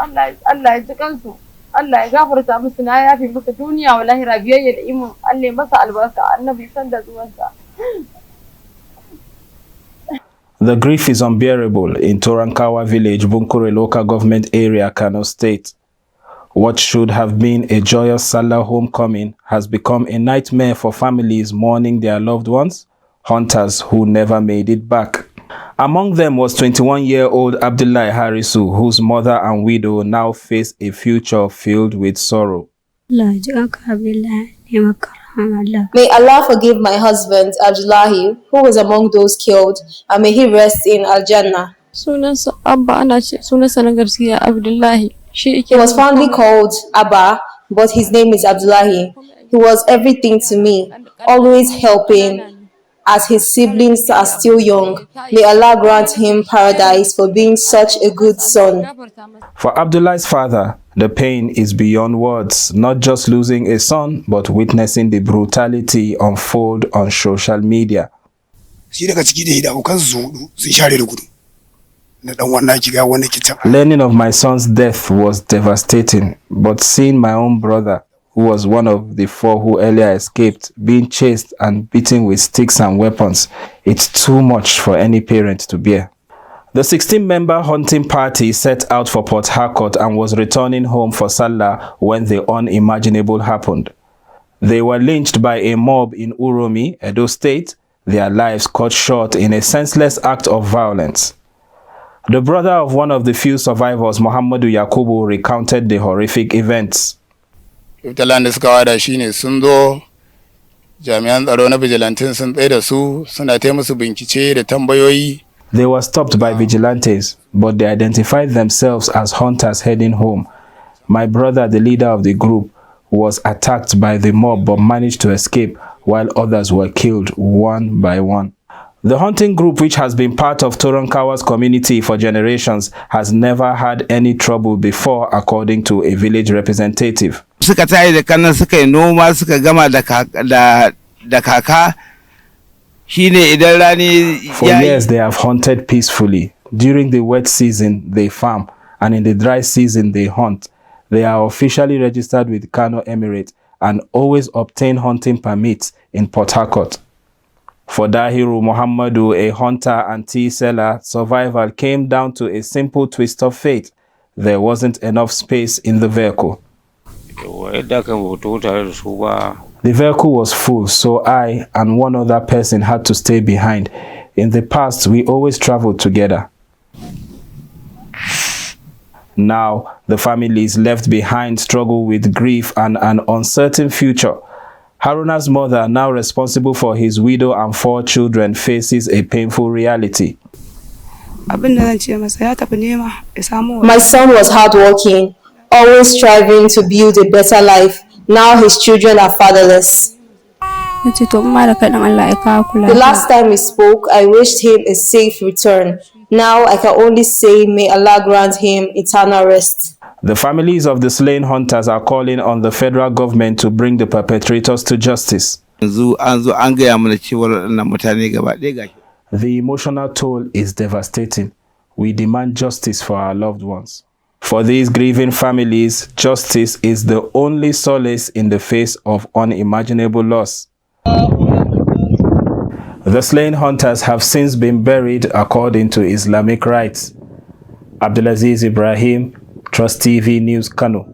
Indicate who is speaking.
Speaker 1: Allah ya ji kansu. Allah ya gafarta musu na yafi musu duniya wa lahira biyayya da imin Allah ya masa albarka annabi san da zuwansa.
Speaker 2: The grief is unbearable in Torankawa village, Bunkure local government area, Kano State. What should have been a joyous Sallah homecoming has become a nightmare for families mourning their loved ones, hunters who never made it back. Among them was 21-year-old Abdullahi Harisu, whose mother and widow now face a future filled with sorrow.
Speaker 3: May Allah forgive my husband, Abdullahi, who was among those killed, and may he rest in Al-Jannah. He was fondly called Abba, but his name is Abdullahi. He was everything to me, always helping, as his siblings are still young. May Allah grant him paradise for being such a good son.
Speaker 2: For Abdullah's father, the pain is beyond words, not just losing a son, but witnessing the brutality unfold on social media. Learning of my son's death was devastating, but seeing my own brother, who was one of the 4 who earlier escaped, being chased and beaten with sticks and weapons, it's too much for any parent to bear. The 16-member hunting party set out for Port Harcourt and was returning home for Sallah when the unimaginable happened. They were lynched by a mob in Uromi, Edo State, their lives cut short in a senseless act of violence. The brother of one of the few survivors, Muhammadu Yakubu, recounted the horrific events.
Speaker 4: They were
Speaker 2: stopped by vigilantes, but they identified themselves as hunters heading home. My brother, the leader of the group, was attacked by the mob but managed to escape, while others were killed one by one. The hunting group, which has been part of Torankawa's community for generations, has never had any trouble before, according to a village representative.
Speaker 5: For
Speaker 2: years, they have hunted peacefully. During the wet season, they farm, and in the dry season, they hunt. They are officially registered with Kano Emirate and always obtain hunting permits in Port Harcourt. For Dahiru Muhammadu, a hunter and tea seller, survival came down to a simple twist of fate. There wasn't enough space in the vehicle. The vehicle was full, so I and one other person had to stay behind. In the past, we always traveled together. Now, the families left behind struggle with grief and an uncertain future. Haruna's mother, now responsible for his widow and 4 children, faces a painful reality.
Speaker 3: My son was hardworking, always striving to build a better life. Now his children are fatherless. The last time we spoke, I wished him a safe return. Now I can only say, may Allah grant him eternal rest.
Speaker 2: The families of the slain hunters are calling on the federal government to bring the perpetrators to justice. The emotional toll is devastating. We demand justice for our loved ones. For these grieving families, justice is the only solace in the face of unimaginable loss. The slain hunters have since been buried according to Islamic rites. Abdulaziz Ibrahim, Trust TV News, Kano.